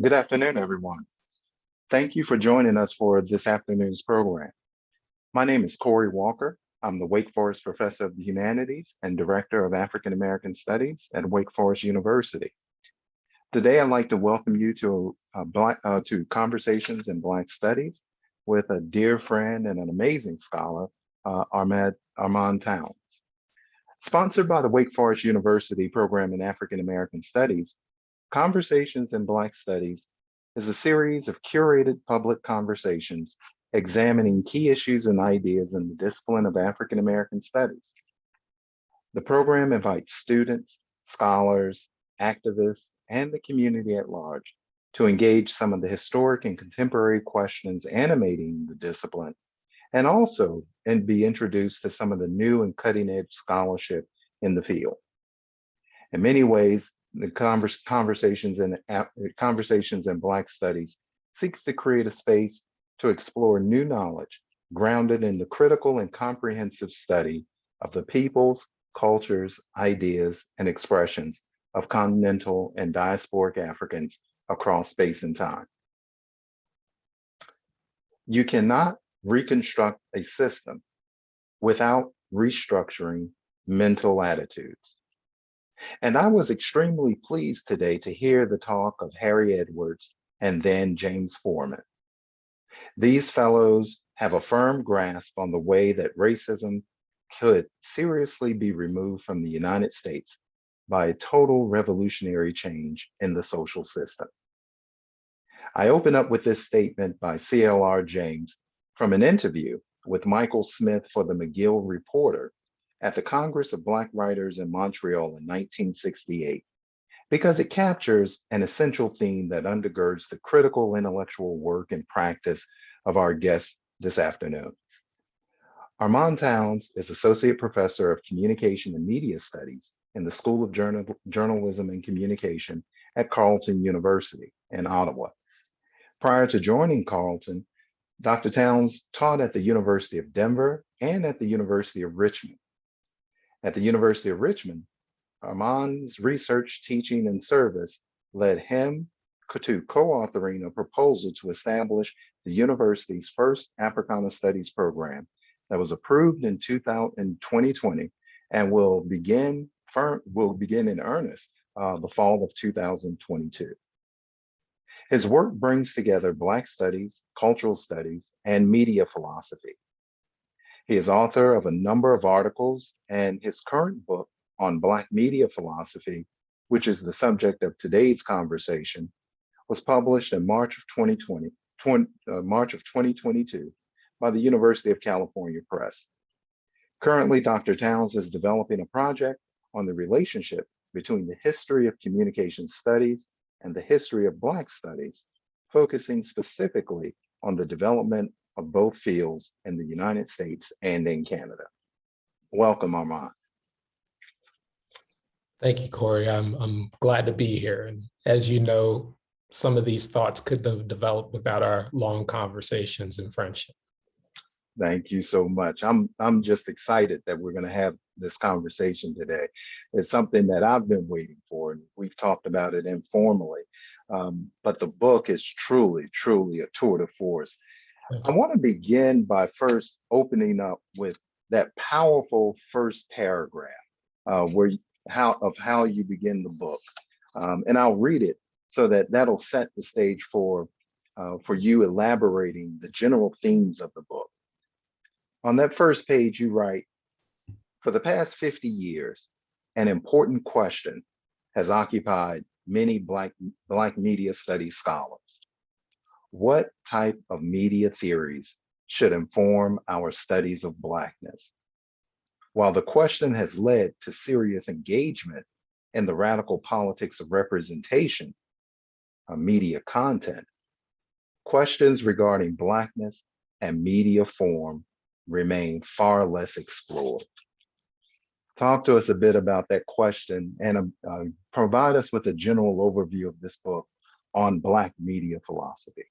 Good afternoon, everyone. Thank you for joining us for this afternoon's program. My name is Corey Walker. I'm the Wake Forest Professor of the Humanities and Director of African American Studies at Wake Forest University. Today, I'd like to welcome you to Conversations in Black Studies with a dear friend and an amazing scholar, Armond Towns. Sponsored by the Wake Forest University Program in African American Studies, Conversations in Black Studies is a series of curated public conversations examining key issues and ideas in the discipline of African American studies. The program invites students, scholars, activists, and the community at large to engage some of the historic and contemporary questions animating the discipline, and also be introduced to some of the new and cutting edge scholarship in the field. In many ways, the Conversations in Black Studies seeks to create a space to explore new knowledge grounded in the critical and comprehensive study of the peoples, cultures, ideas, and expressions of continental and diasporic Africans across space and time. You cannot reconstruct a system without restructuring mental attitudes. And I was extremely pleased today to hear the talk of Harry Edwards and then James Forman. These fellows have a firm grasp on the way that racism could seriously be removed from the United States by a total revolutionary change in the social system. I open up with this statement by CLR James from an interview with Michael Smith for the McGill Reporter at the Congress of Black Writers in Montreal in 1968, because it captures an essential theme that undergirds the critical intellectual work and practice of our guest this afternoon. Armond Towns is Associate Professor of Communication and Media Studies in the School of Journalism and Communication at Carleton University in Ottawa. Prior to joining Carleton, Dr. Towns taught at the University of Denver and at the University of Richmond. At the University of Richmond, Armond's research, teaching, and service led him to co-authoring a proposal to establish the university's first Africana Studies program that was approved in 2020 and will begin in earnest the fall of 2022. His work brings together Black studies, cultural studies, and media philosophy. He is author of a number of articles, and his current book on Black media philosophy, which is the subject of today's conversation, was published in March of 2022 by the University of California Press. Currently, Dr. Towns is developing a project on the relationship between the history of communication studies and the history of Black studies, focusing specifically on the development of both fields in the United States and in Canada. Welcome, Armond. Thank you, Corey. I'm glad to be here. And as you know, some of these thoughts couldn't have developed without our long conversations and friendship. Thank you so much. I'm just excited that we're going to have this conversation today. It's something that I've been waiting for, and we've talked about it informally. But the book is truly a tour de force. I want to begin by first opening up with that powerful first paragraph how you begin the book, and I'll read it so that'll set the stage for you elaborating the general themes of the book. On that first page, you write, "For the past 50 years, an important question has occupied many Black media studies scholars. What type of media theories should inform our studies of Blackness? While the question has led to serious engagement in the radical politics of representation, media content, questions regarding Blackness and media form remain far less explored." Talk to us a bit about that question and provide us with a general overview of this book on Black media philosophy.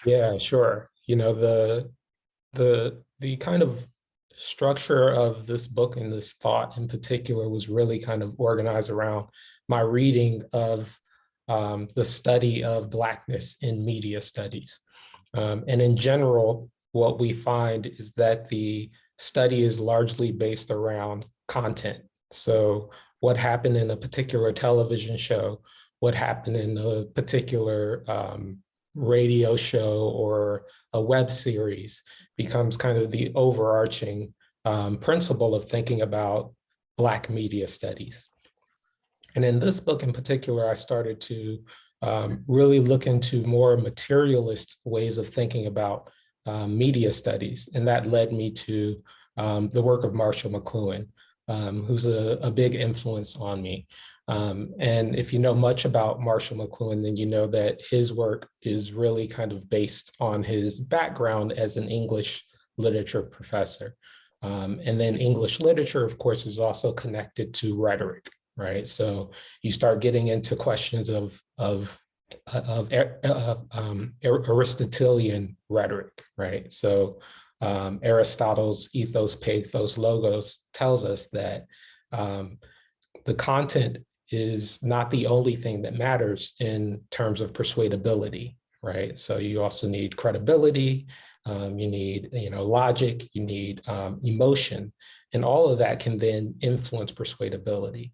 Yeah, sure. You know, the kind of structure of this book and this thought in particular was really kind of organized around my reading of the study of Blackness in media studies. And in general, what we find is that the study is largely based around content. So what happened in a particular television show, what happened in a particular radio show or a web series becomes kind of the overarching principle of thinking about Black media studies. And in this book in particular, I started to really look into more materialist ways of thinking about media studies. And that led me to the work of Marshall McLuhan, who's a big influence on me. And if you know much about Marshall McLuhan, then you know that his work is really kind of based on his background as an English literature professor. And then English literature, of course, is also connected to rhetoric, right? So you start getting into questions of Aristotelian rhetoric, right? So Aristotle's ethos, pathos, logos tells us that the content is not the only thing that matters in terms of persuadability, right? So you also need credibility, you need logic, you need emotion, and all of that can then influence persuadability.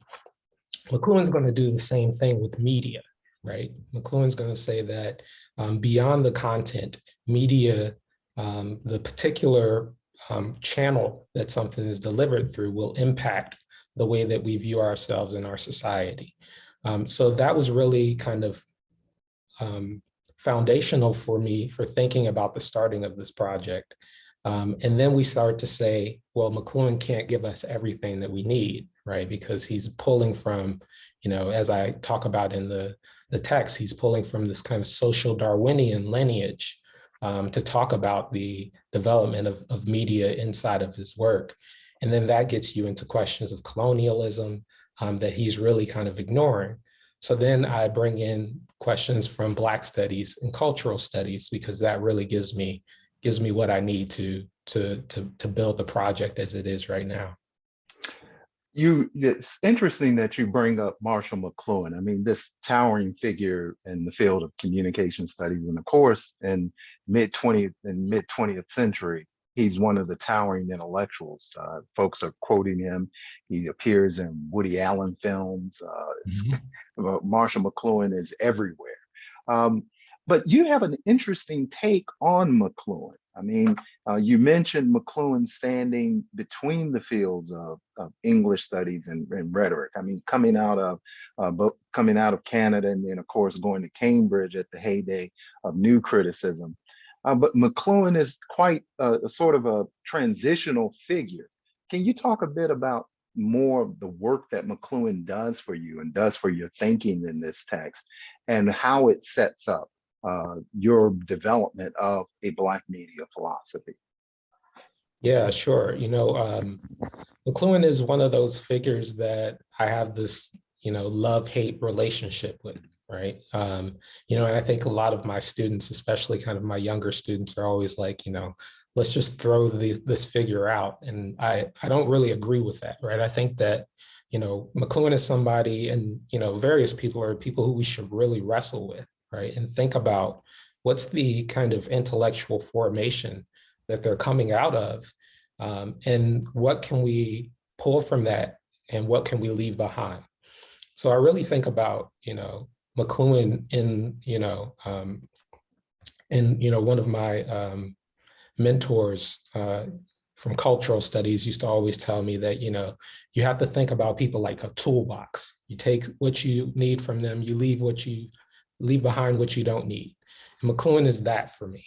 McLuhan's going to do the same thing with media, right? McLuhan's going to say that beyond the content, media, the particular channel that something is delivered through will impact the way that we view ourselves in our society. So that was really kind of foundational for me for thinking about the starting of this project. And then we started to say, well, McLuhan can't give us everything that we need, right? Because he's pulling from, as I talk about in the text, he's pulling from this kind of social Darwinian lineage to talk about the development of media inside of his work. And then that gets you into questions of colonialism that he's really kind of ignoring. So then I bring in questions from Black studies and cultural studies, because that really gives me what I need to build the project as it is right now. It's interesting that you bring up Marshall McLuhan. I mean, this towering figure in the field of communication studies, and of course, in mid-20th century, he's one of the towering intellectuals. Folks are quoting him. He appears in Woody Allen films. Marshall McLuhan is everywhere. But you have an interesting take on McLuhan. I mean, you mentioned McLuhan standing between the fields of English studies and rhetoric. I mean, coming out of Canada, and then of course going to Cambridge at the heyday of new criticism. But McLuhan is quite a sort of a transitional figure. Can you talk a bit about more of the work that McLuhan does for you and does for your thinking in this text, and how it sets up your development of a Black media philosophy? Yeah, sure. McLuhan is one of those figures that I have this, love-hate relationship with, right? And I think a lot of my students, especially kind of my younger students, are always like, let's just throw this figure out. And I don't really agree with that, right? I think that, McLuhan is somebody, and, various people are people who we should really wrestle with, right? And think about what's the kind of intellectual formation that they're coming out of, and what can we pull from that, and what can we leave behind? So I really think about, McLuhan in one of my mentors from cultural studies used to always tell me that, you have to think about people like a toolbox. You take what you need from them, you leave behind what you don't need. And McLuhan is that for me.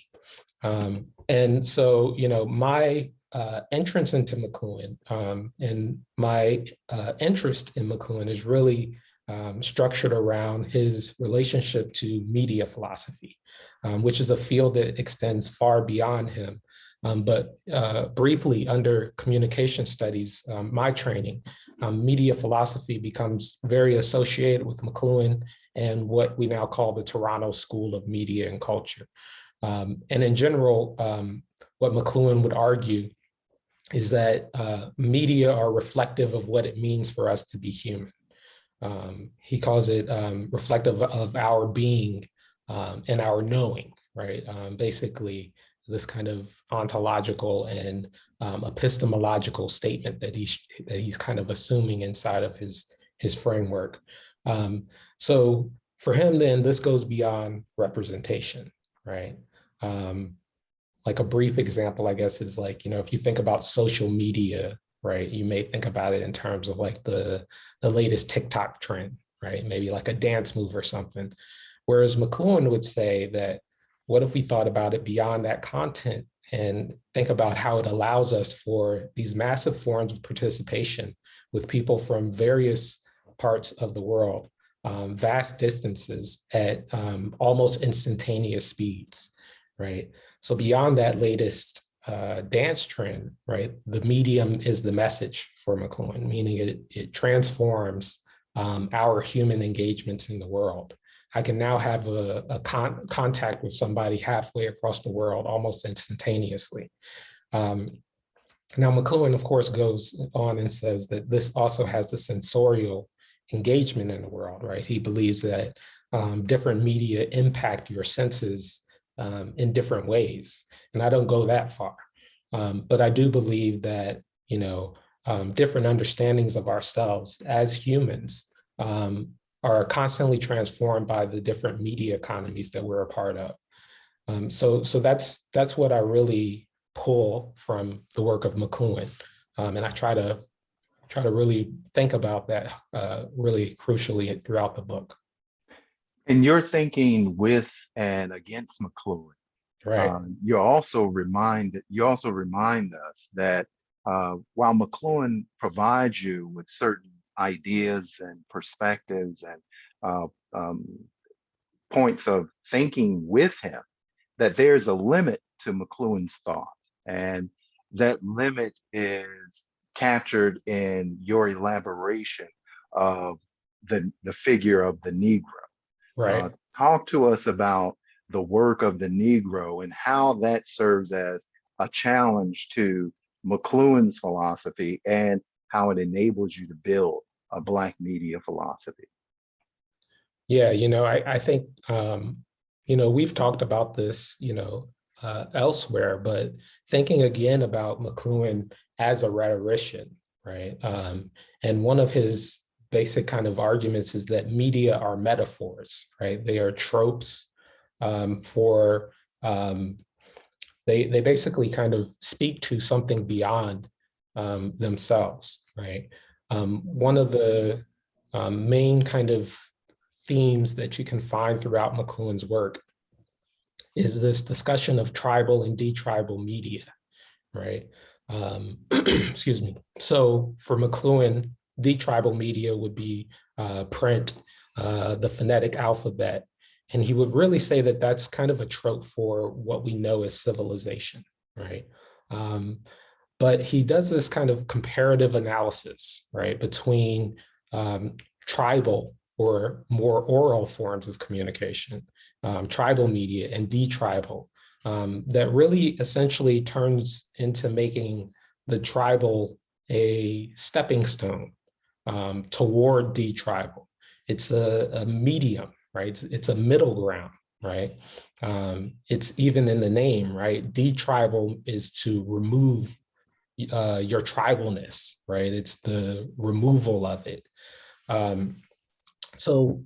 And so, my entrance into McLuhan and my interest in McLuhan is really structured around his relationship to media philosophy, which is a field that extends far beyond him. But briefly, under communication studies, my training, media philosophy becomes very associated with McLuhan and what we now call the Toronto School of Media and Culture. And in general, what McLuhan would argue is that media are reflective of what it means for us to be human. He calls it reflective of our being and our knowing, right? Basically, this kind of ontological and epistemological statement that he's kind of assuming inside of his framework. So for him, then this goes beyond representation, right? Like a brief example, I guess, is like, if you think about social media, right, you may think about it in terms of like the latest TikTok trend, right? Maybe like a dance move or something. Whereas McLuhan would say that, what if we thought about it beyond that content and think about how it allows us for these massive forms of participation with people from various parts of the world, vast distances at almost instantaneous speeds, right? So beyond that latest dance trend, right, the medium is the message for McLuhan, meaning it transforms our human engagements in the world. I can now have contact with somebody halfway across the world almost instantaneously. Now, McLuhan, of course, goes on and says that this also has a sensorial engagement in the world, right? He believes that different media impact your senses in different ways. And I don't go that far, but I do believe that, different understandings of ourselves as humans are constantly transformed by the different media economies that we're a part of. So that's what I really pull from the work of McLuhan, and I try to really think about that really crucially throughout the book. And you're thinking with and against McLuhan. Right. You also remind us that while McLuhan provides you with certain ideas and perspectives and points of thinking with him, that there's a limit to McLuhan's thought, and that limit is captured in your elaboration of the figure of the Negro. Right. Talk to us about the work of the Negro and how that serves as a challenge to McLuhan's philosophy and how it enables you to build a Black media philosophy. Yeah, I think, we've talked about this, elsewhere, but thinking again about McLuhan as a rhetorician, right? And one of his basic kind of arguments is that media are metaphors, right? They are tropes they basically kind of speak to something beyond themselves, right? One of the main kind of themes that you can find throughout McLuhan's work is this discussion of tribal and detribal media, right? Excuse me. So for McLuhan, detribal media would be print, the phonetic alphabet, and he would really say that that's kind of a trope for what we know as civilization, right? But he does this kind of comparative analysis, right, between tribal or more oral forms of communication, tribal media and detribal, that really essentially turns into making the tribal a stepping stone toward detribal. It's a medium, right? It's a middle ground, right? It's even in the name, right? Detribal is to remove your tribalness, right? It's the removal of it. So,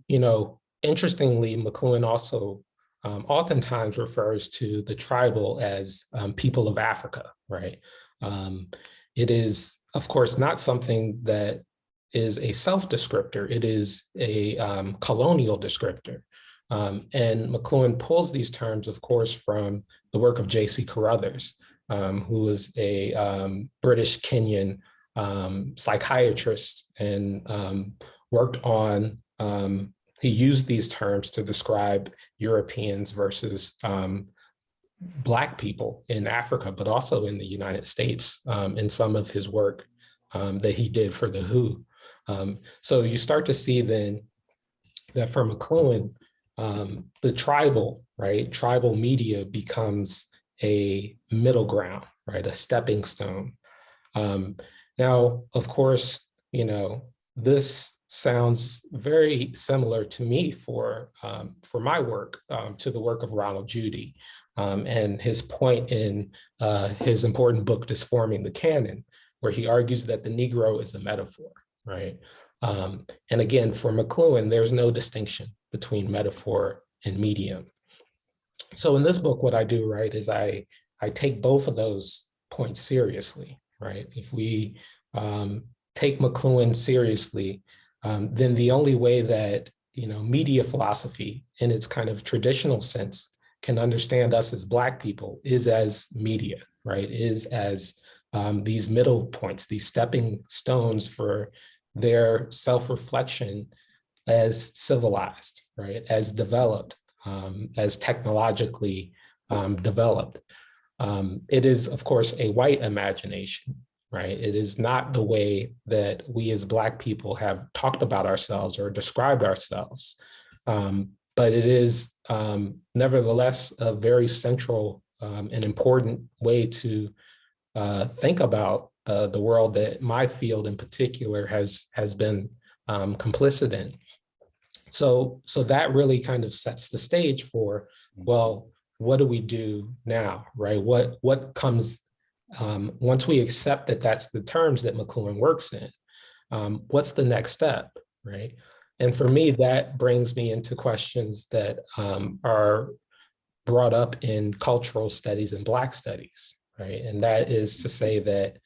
interestingly, McLuhan also oftentimes refers to the tribal as people of Africa, right? It is, of course, not something that is a self-descriptor. It is a colonial descriptor. And McLuhan pulls these terms, of course, from the work of J.C. Carruthers, who was a British Kenyan psychiatrist and worked on, he used these terms to describe Europeans versus Black people in Africa, but also in the United States in some of his work that he did for the WHO. So you start to see then that for McLuhan, the tribal, right, tribal media becomes a middle ground, right, a stepping stone. Now, of course, this sounds very similar to me for my work, to the work of Ronald Judy, and his point in his important book, Disforming the Canon, where he argues that the Negro is a metaphor, right? And again, for McLuhan, there's no distinction between metaphor and medium. So in this book, what I do, right, is I take both of those points seriously, right? If we take McLuhan seriously, then the only way that, media philosophy in its kind of traditional sense can understand us as Black people is as media, right? Is as these middle points, these stepping stones for their self-reflection as civilized, right? As developed, as technologically developed. It is, of course, a white imagination, right? It is not the way that we as Black people have talked about ourselves or described ourselves. But it is nevertheless a very central and important way to think about the world that my field in particular has been complicit in. So that really kind of sets the stage for, well, what do we do now, right? What comes once we accept that that's the terms that McLuhan works in? What's the next step, right? And for me, that brings me into questions that are brought up in cultural studies and Black studies, right? And that is to say that,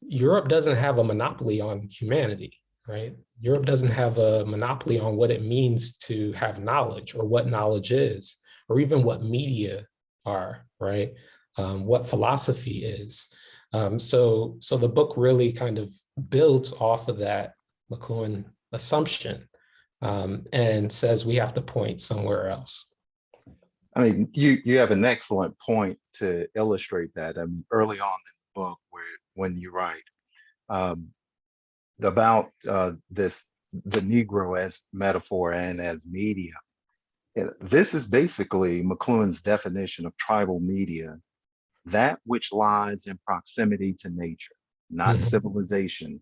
Europe doesn't have a monopoly on humanity, right? Europe doesn't have a monopoly on what it means to have knowledge or what knowledge is, or even what media are, right? What philosophy is. So the book really kind of builds off of that McLuhan assumption and says we have to point somewhere else. I mean, you have an excellent point to illustrate that. I mean, early on in the book, when you write about the Negro as metaphor and as media, this is basically McLuhan's definition of tribal media, that which lies in proximity to nature, not civilization,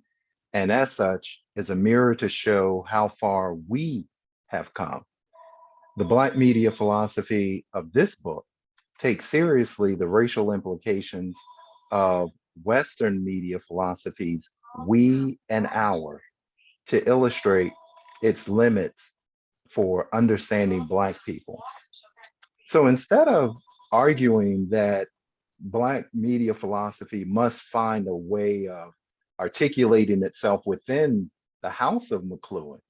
and as such is a mirror to show how far we have come. The Black media philosophy of this book takes seriously the racial implications of Western media philosophies, we and our, to illustrate its limits for understanding Black people. So instead of arguing that Black media philosophy must find a way of articulating itself within the house of McLuhan,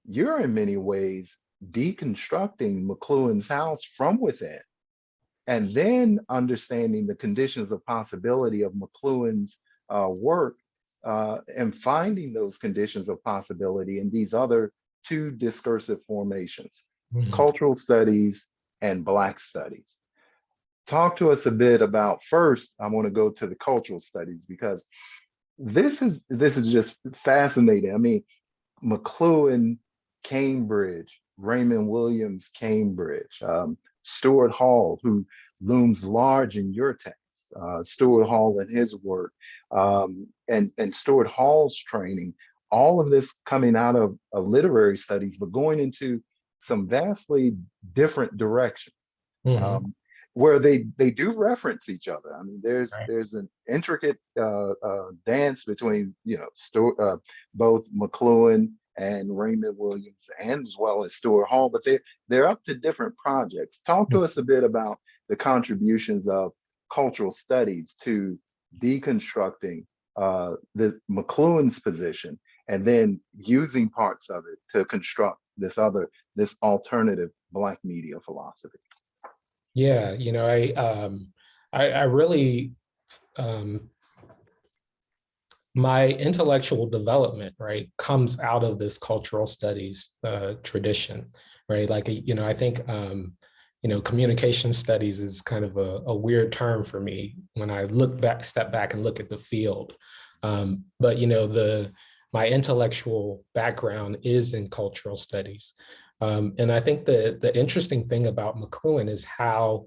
you're in many ways deconstructing McLuhan's house from within, and then understanding the conditions of possibility of McLuhan's work and finding those conditions of possibility in these other two discursive formations, cultural studies and Black studies. Talk to us a bit about, first, I want to go to the cultural studies, because this is just fascinating. I mean, McLuhan, Cambridge, Raymond Williams, Cambridge, Stuart Hall, who looms large in your text, Stuart Hall and his work, and Stuart Hall's training, all of this coming out of literary studies, but going into some vastly different directions. Where they do reference each other. I mean, there's an intricate dance between both McLuhan and Raymond Williams, and as well as Stuart Hall, but they're up to different projects. Talk to us a bit about the contributions of cultural studies to deconstructing the McLuhan's position, and then using parts of it to construct this alternative Black media philosophy. Yeah, I really, my intellectual development, right, comes out of this cultural studies tradition, right? Like, I think, communication studies is kind of a weird term for me when I step back and look at the field. But, my intellectual background is in cultural studies. And I think the interesting thing about McLuhan is how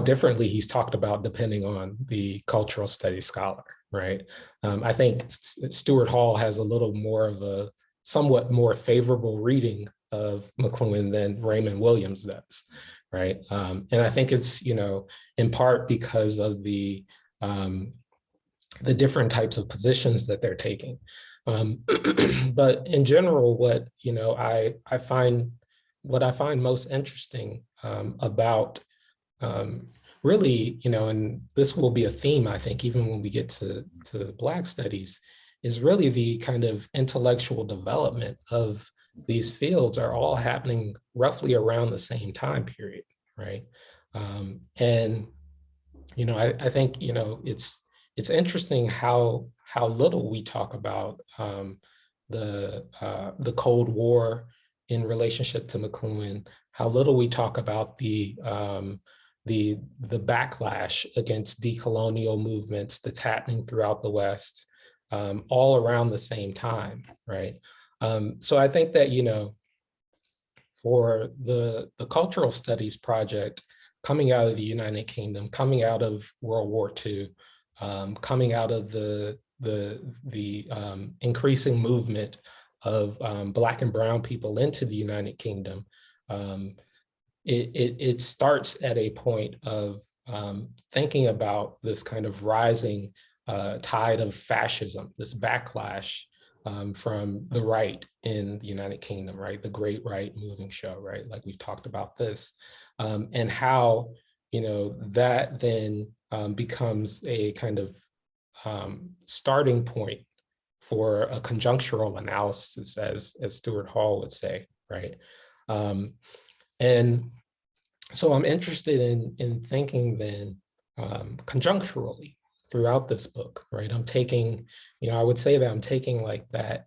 differently he's talked about depending on the cultural studies scholar, right? I think Stuart Hall has a little more of a somewhat more favorable reading of McLuhan than Raymond Williams does, right? And I think it's, in part because of the different types of positions that they're taking. But in general, what I find most interesting about really, and this will be a theme, I think, even when we get to Black studies, is really the kind of intellectual development of these fields are all happening roughly around the same time period, right? And I think it's interesting how little we talk about the Cold War in relationship to McLuhan, how little we talk about the backlash against decolonial movements that's happening throughout the West, all around the same time, right? So I think that for the cultural studies project coming out of the United Kingdom, coming out of World War II, coming out of the increasing movement of Black and Brown people into the United Kingdom, it starts at a point of thinking about this kind of rising tide of fascism, this backlash from the right in the United Kingdom, right? The Great Right moving show, right? Like we've talked about this, and how that then becomes a kind of starting point for a conjunctural analysis, as Stuart Hall would say, right? And so I'm interested in thinking then conjuncturally throughout this book, right? I'm taking, I would say that I'm taking like that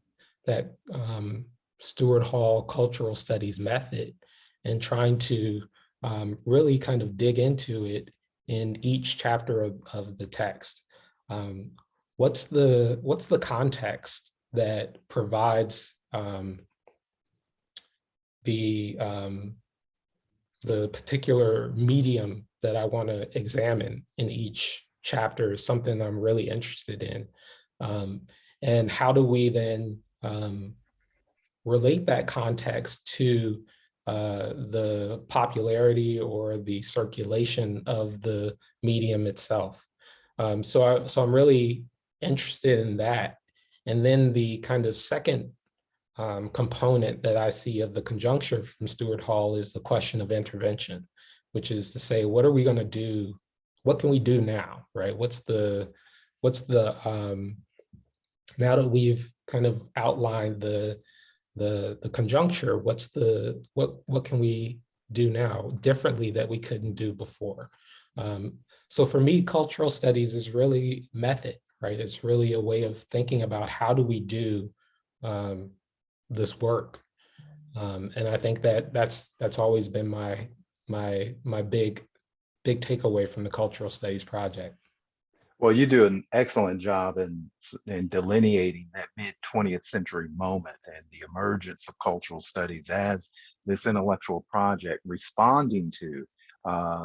Stuart Hall cultural studies method and trying to really kind of dig into it in each chapter of the text. What's the context that provides the particular medium that I want to examine in each chapter is something I'm really interested in. And how do we then relate that context to the popularity or the circulation of the medium itself? So I'm really interested in that. And then the kind of second component that I see of the conjuncture from Stuart Hall is the question of intervention, which is to say, what are we going to do? What can we do now, right? What's the now that we've kind of outlined the conjuncture, what can we do now differently that we couldn't do before? So for me, cultural studies is really method, right? It's really a way of thinking about how do we do this work, and I think that that's always been my big takeaway from the cultural studies project. Well, you do an excellent job in delineating that mid-20th century moment and the emergence of cultural studies as this intellectual project responding to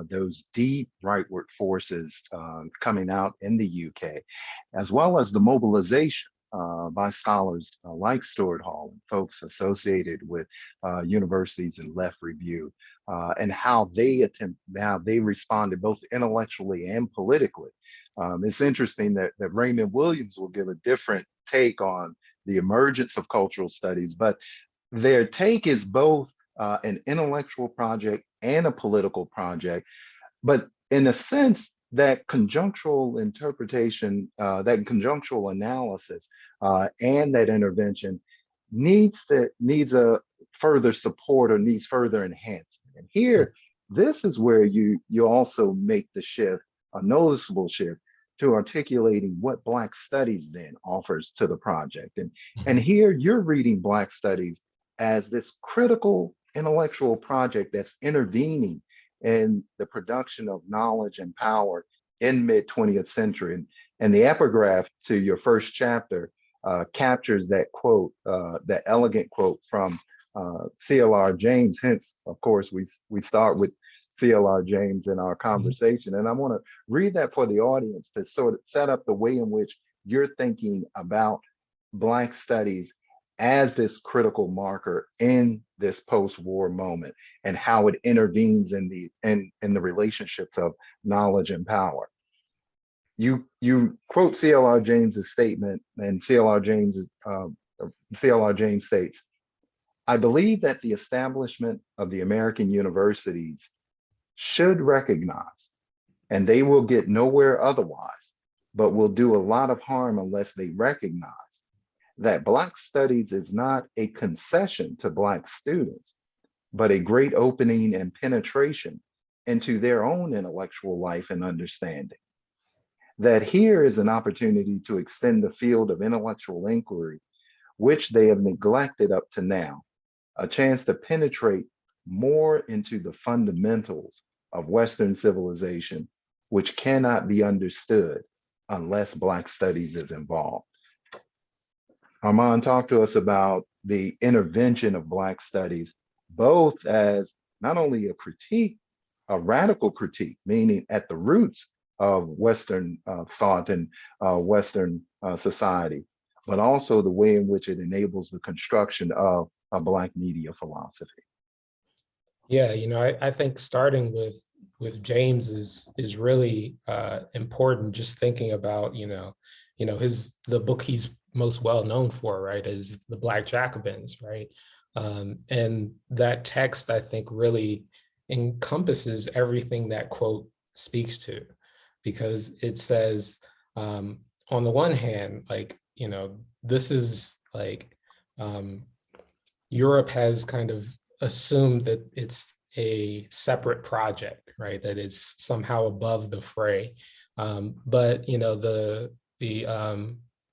those deep rightward forces coming out in the UK, as well as the mobilization by scholars like Stuart Hall and folks associated with universities and left review, and how they responded both intellectually and politically. It's interesting that Raymond Williams will give a different take on the emergence of cultural studies, but their take is both an intellectual project and a political project. But in a sense, that conjunctural interpretation, that conjunctural analysis, and that intervention needs a further support or needs further enhancement. And here, this is where you also make the shift, a noticeable shift, to articulating what Black studies then offers to the project. And here you're reading Black studies as this critical intellectual project that's intervening in the production of knowledge and power in mid-20th century. And the epigraph to your first chapter captures that quote, that elegant quote from C.L.R. James. Hence, of course, we start with C.L.R. James in our conversation. And I want to read that for the audience to sort of set up the way in which you're thinking about Black studies as this critical marker in this post-war moment and how it intervenes in the relationships of knowledge and power. You quote C.L.R. James's statement, and C.L.R. James states, "I believe that the establishment of the American universities should recognize, and they will get nowhere otherwise, but will do a lot of harm unless they recognize that Black studies is not a concession to Black students, but a great opening and penetration into their own intellectual life and understanding. That here is an opportunity to extend the field of intellectual inquiry, which they have neglected up to now, a chance to penetrate more into the fundamentals of Western civilization, which cannot be understood unless Black studies is involved." Armond, talk to us about the intervention of Black studies, both as not only a critique, a radical critique, meaning at the roots of Western thought and Western society, but also the way in which it enables the construction of a Black media philosophy. Yeah, I think starting with James is really important. Just thinking about the book he's most well known for, right, is The Black Jacobins, right, and that text I think really encompasses everything that quote speaks to, because it says on the one hand, like this is like Europe has kind of assumed that it's a separate project, right? That it's somehow above the fray. But the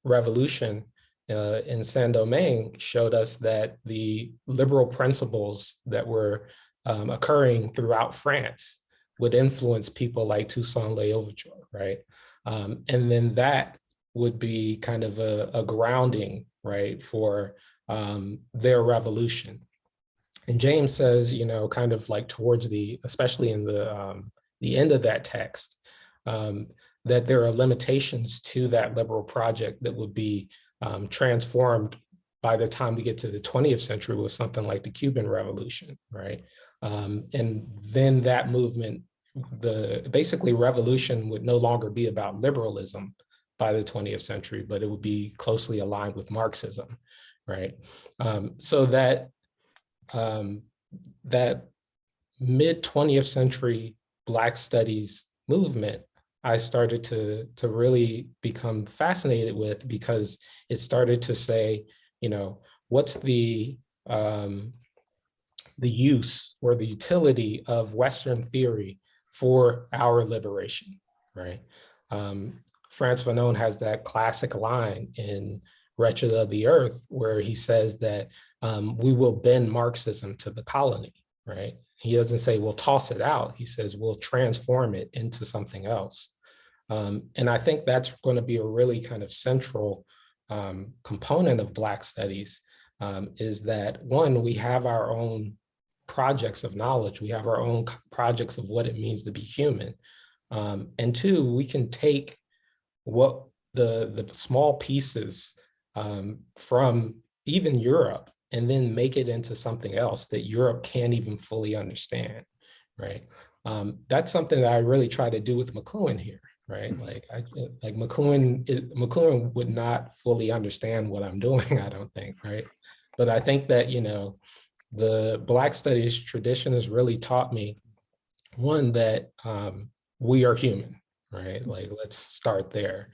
revolution in Saint-Domingue showed us that the liberal principles that were occurring throughout France would influence people like Toussaint L'Ouverture, right? And then that would be kind of a grounding, right, for their revolution. And James says, kind of like towards especially in the end of that text, that there are limitations to that liberal project that would be transformed by the time we get to the 20th century with something like the Cuban Revolution, right? And then that movement, basically revolution would no longer be about liberalism by the 20th century, but it would be closely aligned with Marxism, right? So that that mid 20th century Black studies movement, I started to really become fascinated with, because it started to say, what's the use or the utility of Western theory for our liberation, right? Frantz Fanon has that classic line in Wretched of the Earth, where he says that we will bend Marxism to the colony, right? He doesn't say we'll toss it out. He says we'll transform it into something else. And I think that's going to be a really kind of central component of Black studies, is that one, we have our own projects of knowledge. We have our own projects of what it means to be human. And two, we can take what the small pieces from even Europe and then make it into something else that Europe can't even fully understand, right? That's something that I really try to do with McLuhan here, right? Like McLuhan would not fully understand what I'm doing, I don't think, right? But I think that, the Black studies tradition has really taught me, one, that we are human, right? Like, let's start there.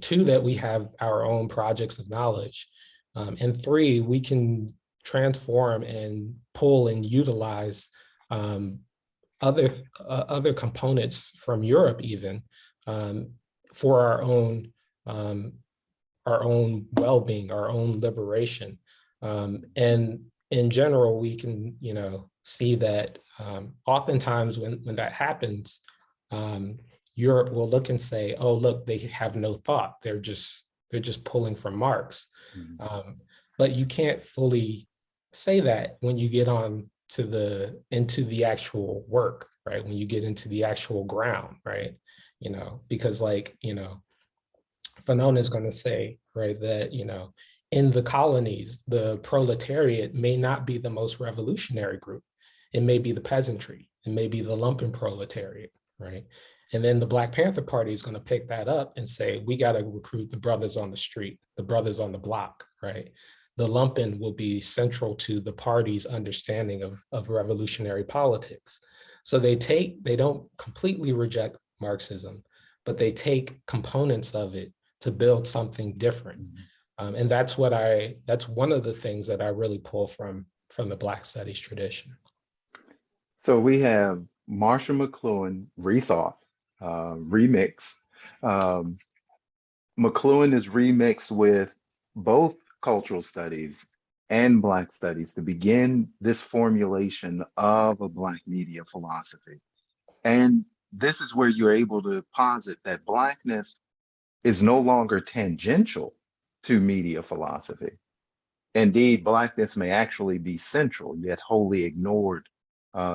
Two, that we have our own projects of knowledge. And three, we can transform and pull and utilize other components from Europe even for our own well-being, our own liberation. And in general, we can, see that oftentimes when that happens, Europe will look and say, "Oh, look, they have no thought. They're just pulling from Marx." Mm-hmm. But you can't fully say that when you get on into the actual work, right? When you get into the actual ground, right? Because Fanon is going to say, right, that, in the colonies, the proletariat may not be the most revolutionary group. It may be the peasantry. It may be the lumpen proletariat, right? And then the Black Panther Party is going to pick that up and say, we got to recruit the brothers on the street, the brothers on the block, right? The lumpen will be central to the party's understanding of revolutionary politics. So they don't completely reject Marxism, but they take components of it to build something different. And that's one of the things that I really pull from the Black Studies tradition. So we have Marshall McLuhan rethought, remix. McLuhan is remixed with both cultural studies and Black studies to begin this formulation of a Black media philosophy. And this is where you're able to posit that Blackness is no longer tangential to media philosophy. Indeed, Blackness may actually be central, yet wholly ignored,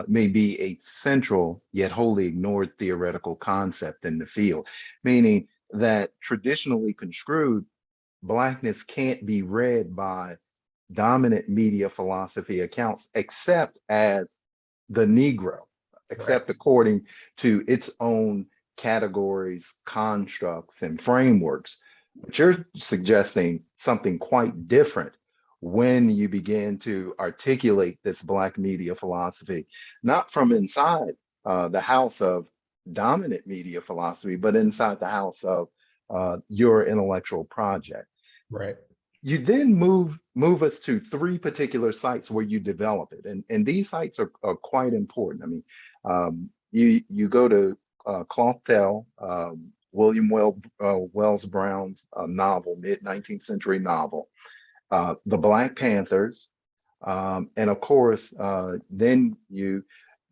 may be a central, yet wholly ignored theoretical concept in the field, meaning that traditionally construed, Blackness can't be read by dominant media philosophy accounts except as the Negro, except right, according to its own categories, constructs, and frameworks. But you're suggesting something quite different when you begin to articulate this Black media philosophy, not from inside the house of dominant media philosophy, but inside the house of your intellectual project. Right. You then move us to three particular sites where you develop it, and these sites are quite important. I mean, you go to Clothell, William Wells Brown's novel, mid-19th century novel, the Black Panthers, and of course, then you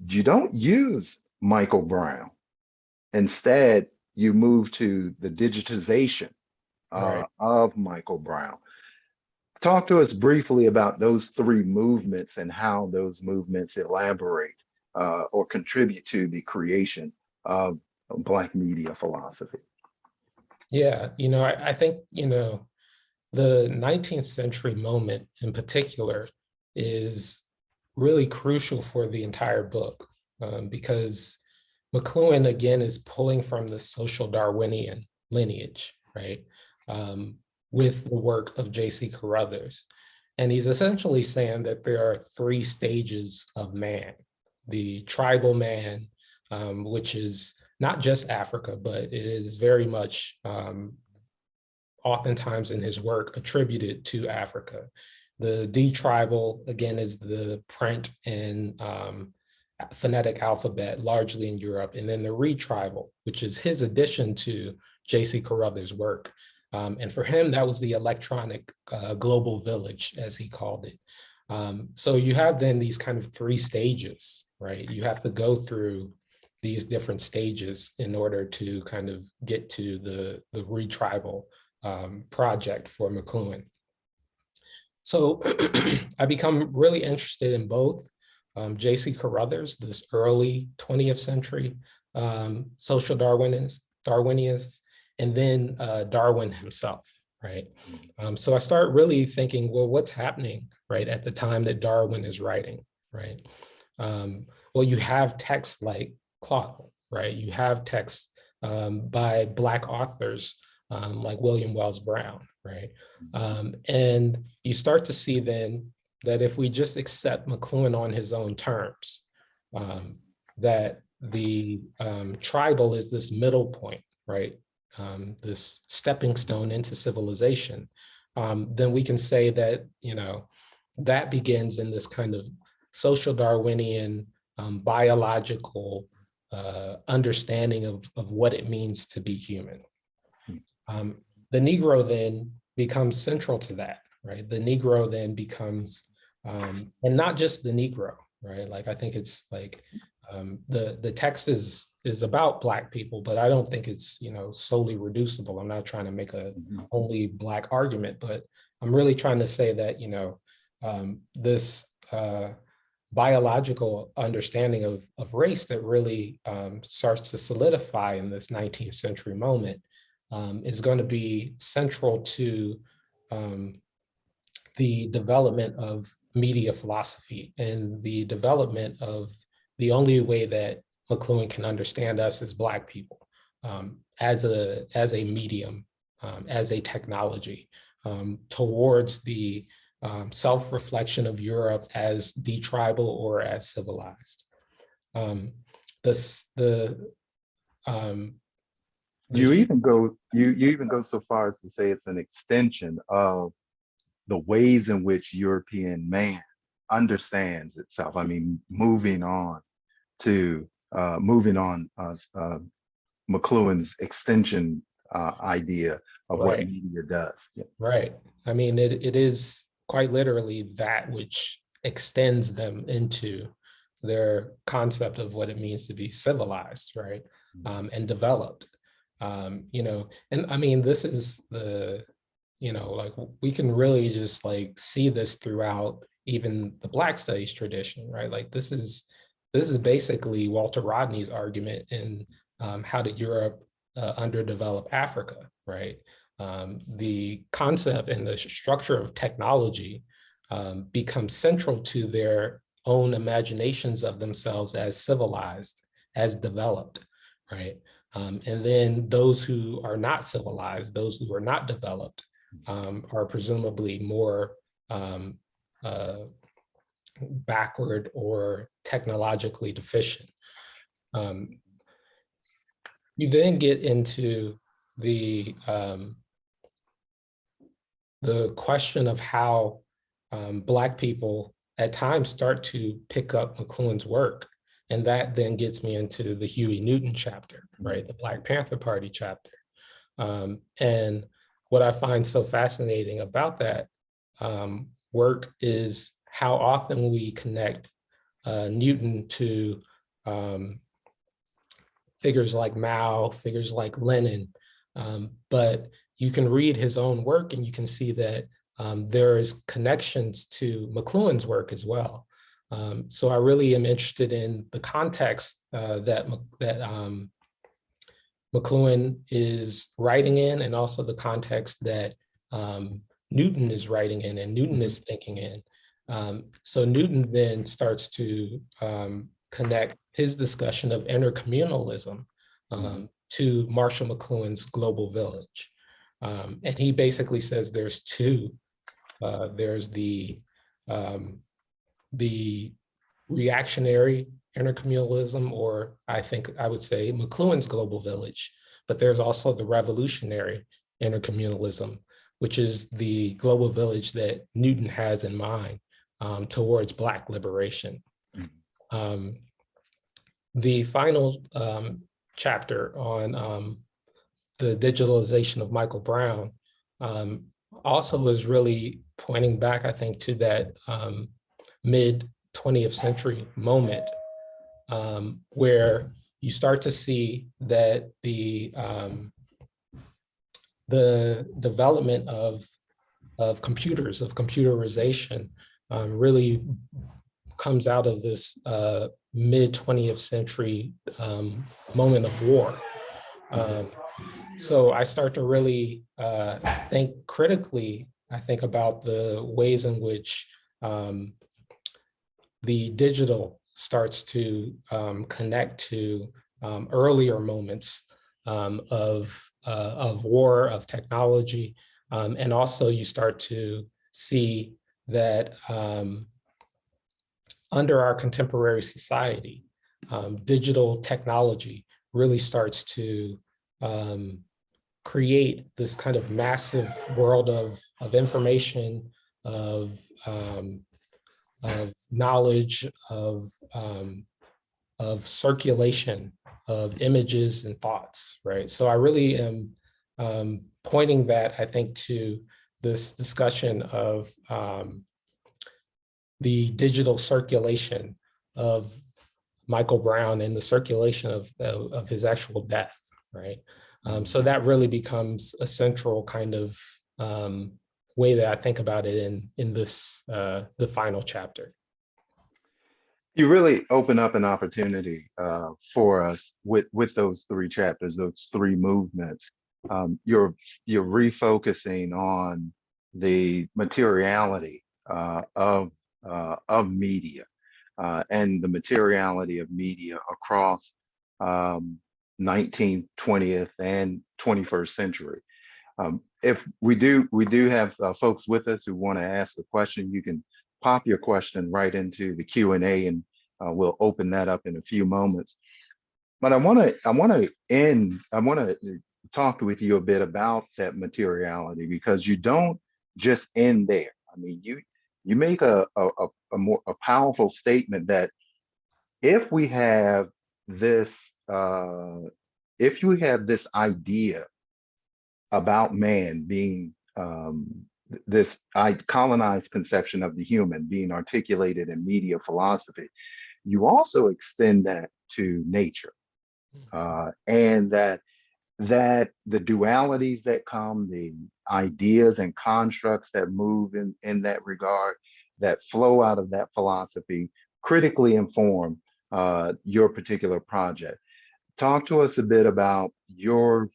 don't use Michael Brown. Instead, you move to the digitization Right. of Michael Brown. Talk to us briefly about those three movements and how those movements elaborate or contribute to the creation of Black media philosophy. Yeah, I think, the 19th century moment in particular is really crucial for the entire book because McLuhan, again, is pulling from the social Darwinian lineage, right? With the work of J.C. Carruthers. And he's essentially saying that there are three stages of man: the tribal man, which is not just Africa, but it is very much oftentimes in his work attributed to Africa. The D-tribal, again, is the print and phonetic alphabet, largely in Europe. And then the re-tribal, which is his addition to J.C. Carruthers' work. And for him, that was the electronic global village, as he called it. So you have then these kind of three stages, right? You have to go through these different stages in order to kind of get to the re-tribal project for McLuhan. So I become really interested in both J.C. Carruthers, this early 20th century social Darwinians, and then Darwin himself, right? So I start really thinking, well, what's happening, right, at the time that Darwin is writing, right? Well, you have texts like Clothell, right? You have texts by Black authors like William Wells Brown, right? And you start to see then that if we just accept McLuhan on his own terms, that the tribal is this middle point, right? This stepping stone into civilization, then we can say that, that begins in this kind of social Darwinian biological understanding of what it means to be human. The Negro then becomes central to that, right? The Negro then becomes, and not just the Negro, right? Like, I think it's like, the text is about Black people, but I don't think it's, solely reducible. I'm not trying to make a only Black argument, but I'm really trying to say that, this biological understanding of race that really starts to solidify in this 19th century moment is going to be central to the development of media philosophy and the development of the only way that McLuhan can understand us as Black people, as a medium, as a technology, towards the self-reflection of Europe as detribal or as civilized. You even go so far as to say it's an extension of the ways in which European man understands itself. I mean, moving on McLuhan's extension idea of what Right. media does. Yeah. Right. I mean, it is quite literally that which extends them into their concept of what it means to be civilized, right? And developed. And I mean, this is like we can really just like see this throughout even the Black studies tradition, right? Like this is basically Walter Rodney's argument in How Did Europe Underdevelop Africa, right? The concept and the structure of technology becomes central to their own imaginations of themselves as civilized, as developed, right? And then those who are not civilized, those who are not developed, are presumably more backward or technologically deficient. You then get into the question of how Black people at times start to pick up McLuhan's work. And that then gets me into the Huey Newton chapter, right? The Black Panther Party chapter. And what I find so fascinating about that work is how often we connect Newton to figures like Mao, figures like Lenin, but you can read his own work and you can see that there is connections to McLuhan's work as well. So I really am interested in the context that McLuhan is writing in, and also the context that Newton is writing in and Newton is thinking in. So Newton then starts to connect his discussion of intercommunalism to Marshall McLuhan's Global Village. And he basically says there's two. There's the reactionary intercommunalism, or I think I would say McLuhan's Global Village, but there's also the revolutionary intercommunalism, which is the global village that Newton has in mind towards Black liberation. The final chapter on the digitalization of Michael Brown also was really pointing back, I think, to that mid 20th century moment where you start to see that the development of computers, of computerization, really comes out of this mid 20th century moment of war. So I start to really think critically, I think, about the ways in which the digital starts to connect to earlier moments of war, of technology. And also you start to see that under our contemporary society, digital technology really starts to create this kind of massive world of information, of knowledge, of circulation of images and thoughts, right? So I really am pointing that, I think, to this discussion of the digital circulation of Michael Brown and the circulation of his actual death, right? So that really becomes a central kind of way that I think about it in this, the final chapter. You really open up an opportunity for us with those three chapters, those three movements, you're refocusing on the materiality of media and the materiality of media across 19th, 20th, and 21st century. If we do have folks with us who want to ask a question, you can pop your question right into the Q&A, and we'll open that up in a few moments. But I want to talk with you a bit about that materiality, because you don't just end there. I mean, you make a more powerful statement that if we have this idea about man being this colonized conception of the human being articulated in media philosophy, you also extend that to nature, and that the dualities that come, the ideas and constructs that move in that regard, that flow out of that philosophy, critically inform your particular project. Talk to us a bit about your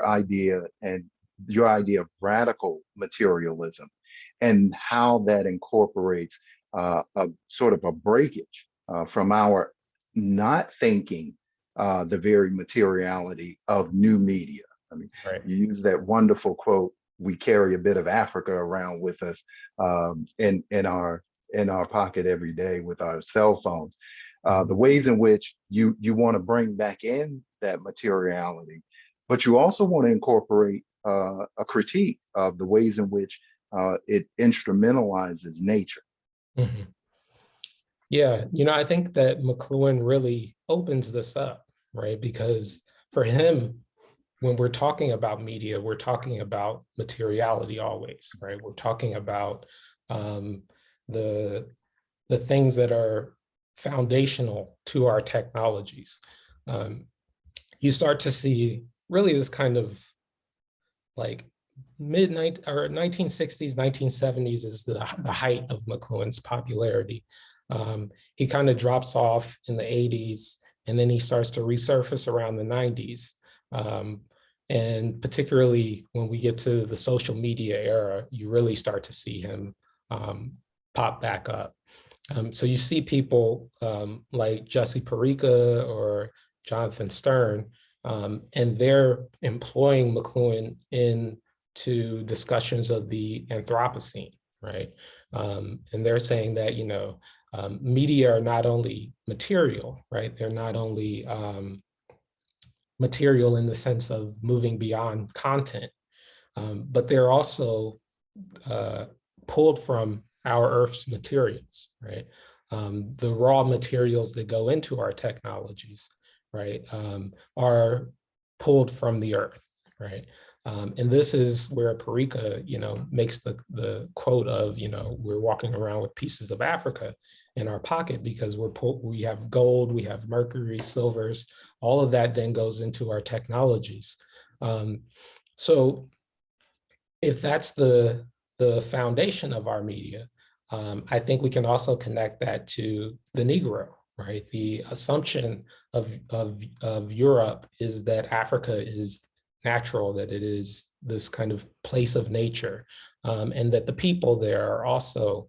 idea and your idea of radical materialism, and how that incorporates a sort of a breakage from our not thinking the very materiality of new media. I mean, right. You use that wonderful quote, "We carry a bit of Africa around with us in our pocket every day with our cell phones." The ways in which you want to bring back in that materiality, but you also want to incorporate a critique of the ways in which it instrumentalizes nature. Mm-hmm. Yeah, I think that McLuhan really opens this up, right? Because for him, when we're talking about media, we're talking about materiality always, right? We're talking about the things that are foundational to our technologies. You start to see really this kind of like mid-1960s, 1970s is the height of McLuhan's popularity. He kind of drops off in the 80s, and then he starts to resurface around the 90s. And particularly when we get to the social media era, you really start to see him pop back up. So you see people like Jesse Parika or Jonathan Stern, and they're employing McLuhan into discussions of the Anthropocene, right? And they're saying that, media are not only material, right? They're not only material in the sense of moving beyond content, but they're also pulled from our Earth's materials, right? The raw materials that go into our technologies, right, are pulled from the Earth, right? And this is where Parika, makes the quote of, we're walking around with pieces of Africa in our pocket because we have gold, we have mercury, silvers, all of that then goes into our technologies. So if that's the foundation of our media, I think we can also connect that to the Negro, right? The assumption of Europe is that Africa is natural, that it is this kind of place of nature, and that the people there are also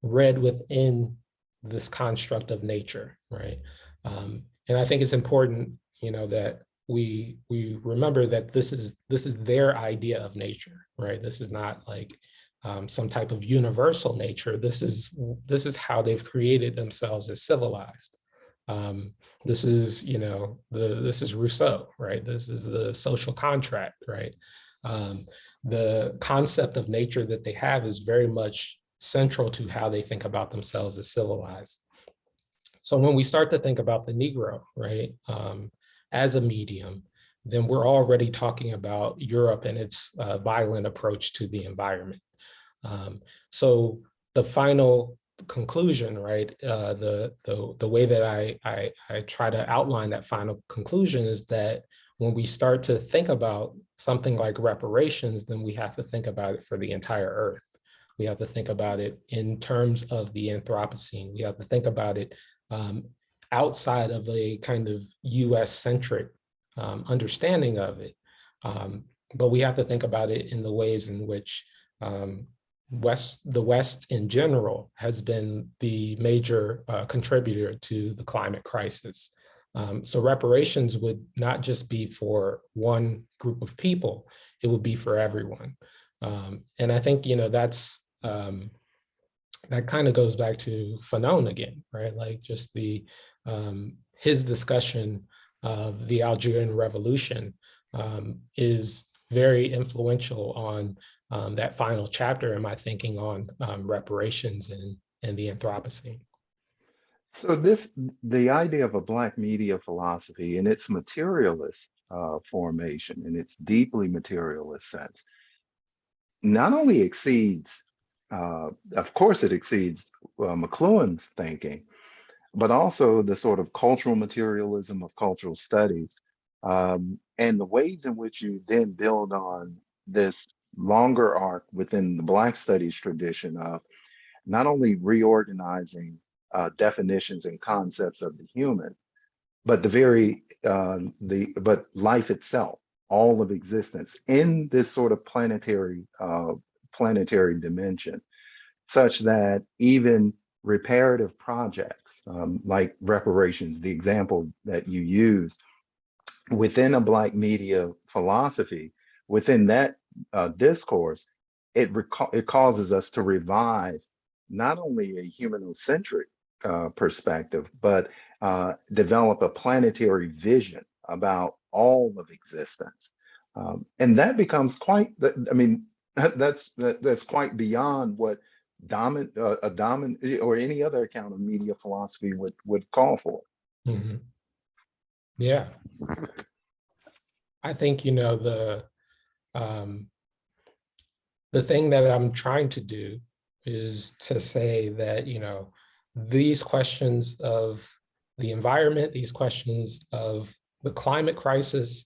read within this construct of nature, right? And I think it's important, that we remember that this is their idea of nature, right? This is not like some type of universal nature. This is how they've created themselves as civilized. This is, this is Rousseau, right? This is the social contract, right? The concept of nature that they have is very much central to how they think about themselves as civilized. So when we start to think about the Negro, right, as a medium, then we're already talking about Europe and its violent approach to the environment. So the final conclusion, right, the way that I try to outline that final conclusion is that when we start to think about something like reparations, then we have to think about it for the entire Earth. We have to think about it in terms of the Anthropocene. We have to think about it outside of a kind of US-centric understanding of it. But we have to think about it in the ways in which the West in general has been the major contributor to the climate crisis. So reparations would not just be for one group of people, it would be for everyone. And I think, that's that kind of goes back to Fanon again, right? Like just his discussion of the Algerian Revolution is very influential on that final chapter in my thinking on reparations and the Anthropocene. So the idea of a Black media philosophy in its materialist formation, in its deeply materialist sense, not only exceeds, of course, it exceeds McLuhan's thinking, but also the sort of cultural materialism of cultural studies, and the ways in which you then build on this longer arc within the Black studies tradition of not only reorganizing definitions and concepts of the human, but but life itself, all of existence in this sort of planetary dimension, such that even reparative projects like reparations, the example that you use, within a Black media philosophy, within that discourse, it causes us to revise not only a humanocentric perspective, but develop a planetary vision about all of existence. And that becomes that's quite beyond what or any other account of media philosophy would call for. Mm-hmm. Yeah. I think, the thing that I'm trying to do is to say that, these questions of the environment, these questions of the climate crisis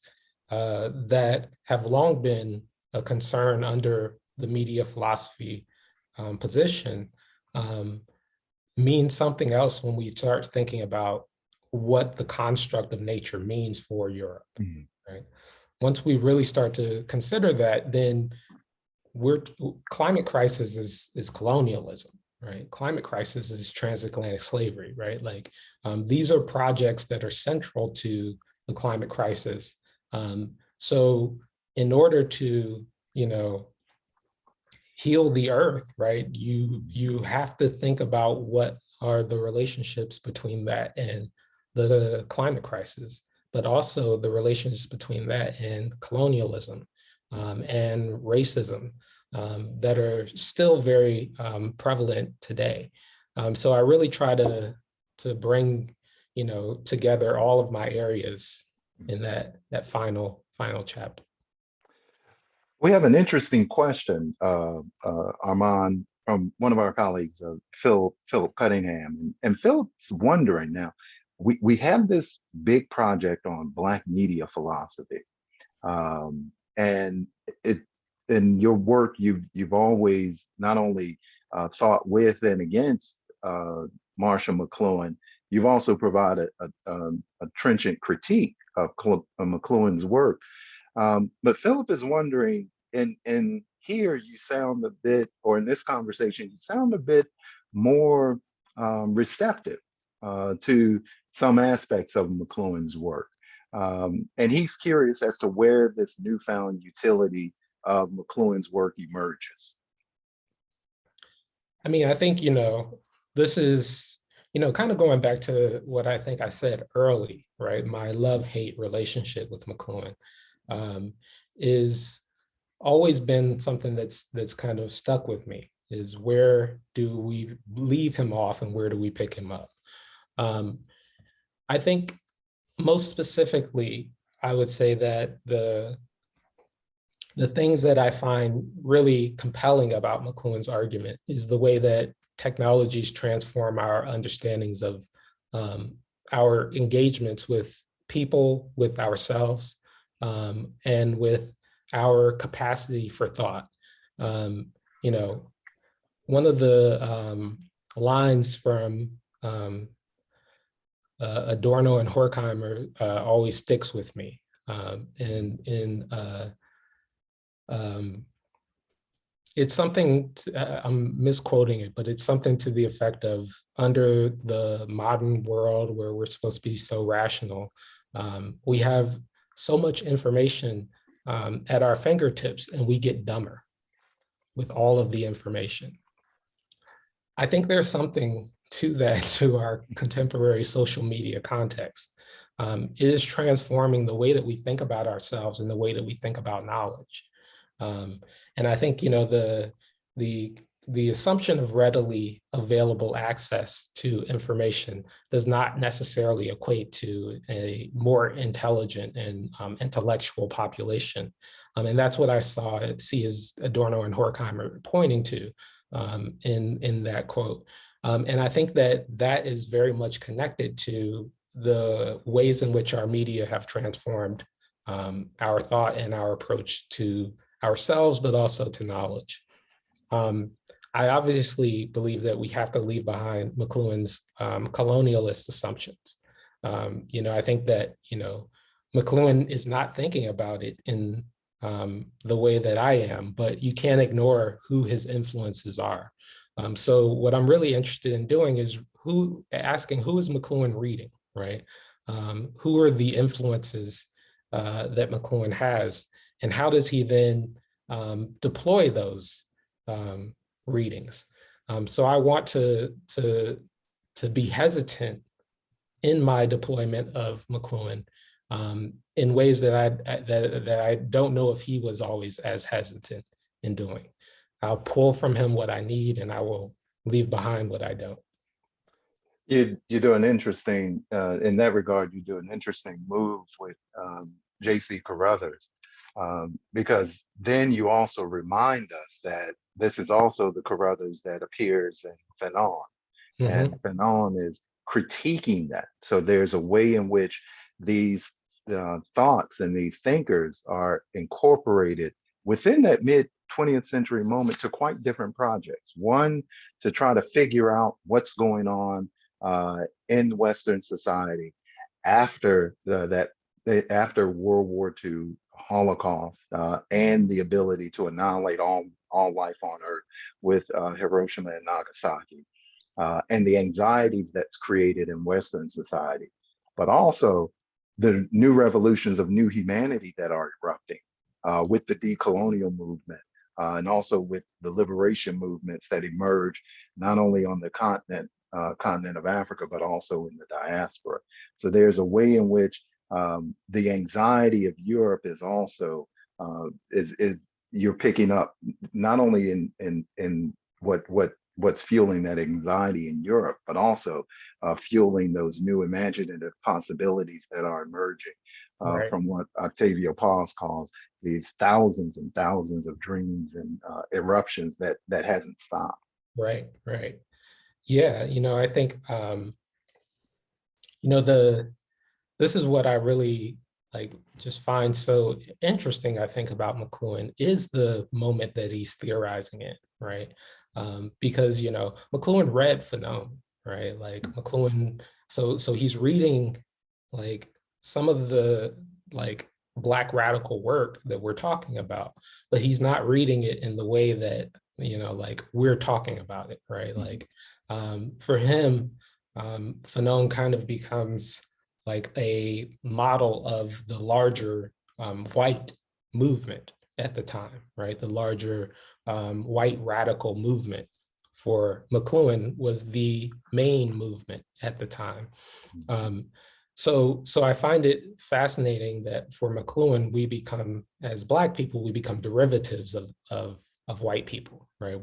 that have long been a concern under the media philosophy position mean something else when we start thinking about what the construct of nature means for Europe, right? Once we really start to consider that, then climate crisis is colonialism, right? Climate crisis is transatlantic slavery, right? Like these are projects that are central to the climate crisis. So in order to, heal the earth, right? You have to think about what are the relationships between that and the climate crisis, but also the relations between that and colonialism and racism that are still very prevalent today. So I really try to bring, together all of my areas in that final chapter. We have an interesting question, Armand, from one of our colleagues, Philip Cunningham. And Philip's wondering now, we have this big project on Black media philosophy. And in your work, you've always not only thought with and against Marshall McLuhan, you've also provided a trenchant critique of McLuhan's work. But Philip is wondering, and here you sound a bit, or in this conversation, you sound a bit more receptive to some aspects of McLuhan's work. And he's curious as to where this newfound utility of McLuhan's work emerges. I mean, I think, this is, kind of going back to what I think I said early, right? My love-hate relationship with McLuhan is always been something that's kind of stuck with me, is where do we leave him off and where do we pick him up? I think most specifically, I would say that the things that I find really compelling about McLuhan's argument is the way that technologies transform our understandings of our engagements with people, with ourselves, and with our capacity for thought. One of the lines from Adorno and Horkheimer always sticks with me. Um, it's something, I'm misquoting it, but it's something to the effect of, under the modern world where we're supposed to be so rational, we have so much information at our fingertips, and we get dumber with all of the information. I think there's something to that, to our contemporary social media context. It is transforming the way that we think about ourselves and the way that we think about knowledge. And I think, you know, the assumption of readily available access to information does not necessarily equate to a more intelligent and intellectual population. And that's what I see as Adorno and Horkheimer pointing to in that quote. And I think that that is very much connected to the ways in which our media have transformed our thought and our approach to ourselves, but also to knowledge. I obviously believe that we have to leave behind McLuhan's colonialist assumptions. You know, I think that, you know, McLuhan is not thinking about it in the way that I am, but you can't ignore who his influences are. So what I'm really interested in doing is asking who is McLuhan reading, right? Who are the influences that McLuhan has, and how does he then deploy those readings? So I want to be hesitant in my deployment of McLuhan in ways that I don't know if he was always as hesitant in doing. I'll pull from him what I need, and I will leave behind what I don't. You do an interesting, in that regard, you do an interesting move with J.C. Carruthers, because then you also remind us that this is also the Carruthers that appears in Fanon. And Fanon is critiquing that. So there's a way in which these thoughts and these thinkers are incorporated within that mid 20th century moment to quite different projects. One, to try to figure out what's going on in Western society after after World War II Holocaust and the ability to annihilate all life on Earth with Hiroshima and Nagasaki, and the anxieties that's created in Western society, but also the new revolutions of new humanity that are erupting with the decolonial movement, and also with the liberation movements that emerge not only on the continent of Africa, but also in the diaspora. So there's a way in which the anxiety of Europe is also is you're picking up not only in what's fueling that anxiety in Europe, but also fueling those new imaginative possibilities that are emerging Right. from what Octavio Paz calls these thousands and thousands of dreams and eruptions that hasn't stopped. Right, right. Yeah, you know, I think, you know, this is what I really just find so interesting, I think, about McLuhan is the moment that he's theorizing in, right? Because, you know, McLuhan read Fanon, right? Like McLuhan, so he's reading like some of the Black radical work that we're talking about, but he's not reading it in the way that, you know, like we're talking about it, right? Like for him, Fanon kind of becomes like a model of the larger white movement at the time, right? The larger white radical movement for McLuhan was the main movement at the time. So I find it fascinating that for McLuhan, we become, as Black people, we become derivatives of white people, right?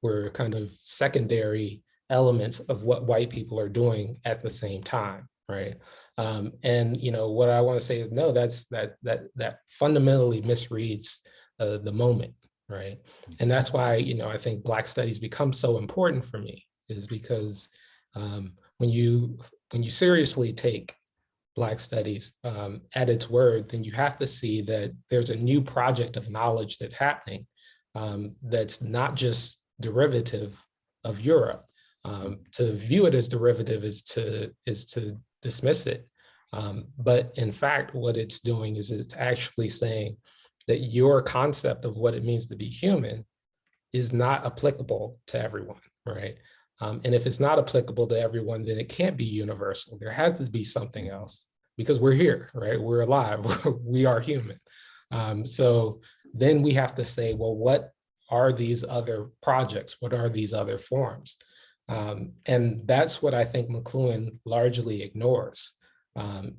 We're kind of secondary elements of what white people are doing at the same time, right? And you know what I want to say is no, that fundamentally misreads the moment, right? And that's why, you know, I think Black studies become so important for me, is because when you seriously take Black studies at its word, then you have to see that there's a new project of knowledge that's happening that's not just derivative of Europe. To view it as derivative is to dismiss it. But in fact, what it's doing is it's actually saying that your concept of what it means to be human is not applicable to everyone, right? And if it's not applicable to everyone, then it can't be universal. There has to be something else because we're here, right? We're alive, we are human. So then we have to say, well, what are these other projects? What are these other forms? And that's what I think McLuhan largely ignores,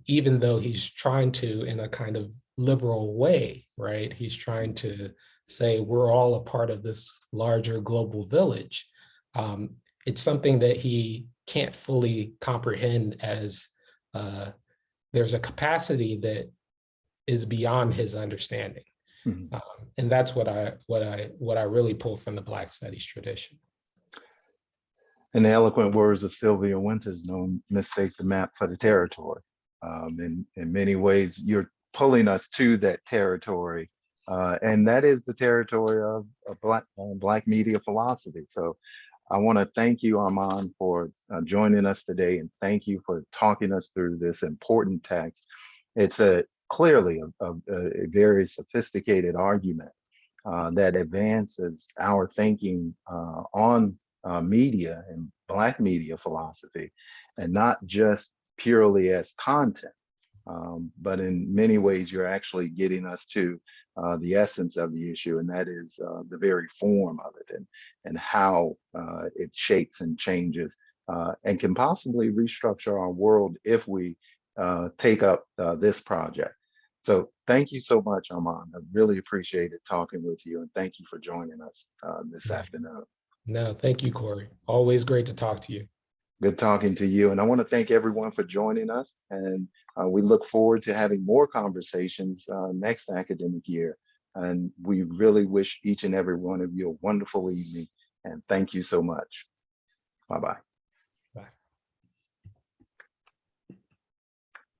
even though he's trying to, in a kind of liberal way, right? He's trying to say we're all a part of this larger global village. It's something that he can't fully comprehend as there's a capacity that is beyond his understanding. Mhm. And that's what I really pull from the Black Studies tradition. In the eloquent words of Sylvia Winters, don't mistake the map for the territory. In many ways, you're pulling us to that territory, and that is the territory of Black media philosophy. So I want to thank you, Armond, for joining us today, and thank you for talking us through this important text. It's clearly a very sophisticated argument that advances our thinking on media and Black media philosophy, and not just purely as content, but in many ways, you're actually getting us to the essence of the issue, and that is the very form of it, and how it shapes and changes and can possibly restructure our world if we take up this project. So thank you so much, Armond. I really appreciated talking with you, and thank you for joining us this afternoon. No, thank you, Corey. Always great to talk to you. Good talking to you. And I want to thank everyone for joining us. And we look forward to having more conversations next academic year. And we really wish each and every one of you a wonderful evening. And thank you so much. Bye-bye.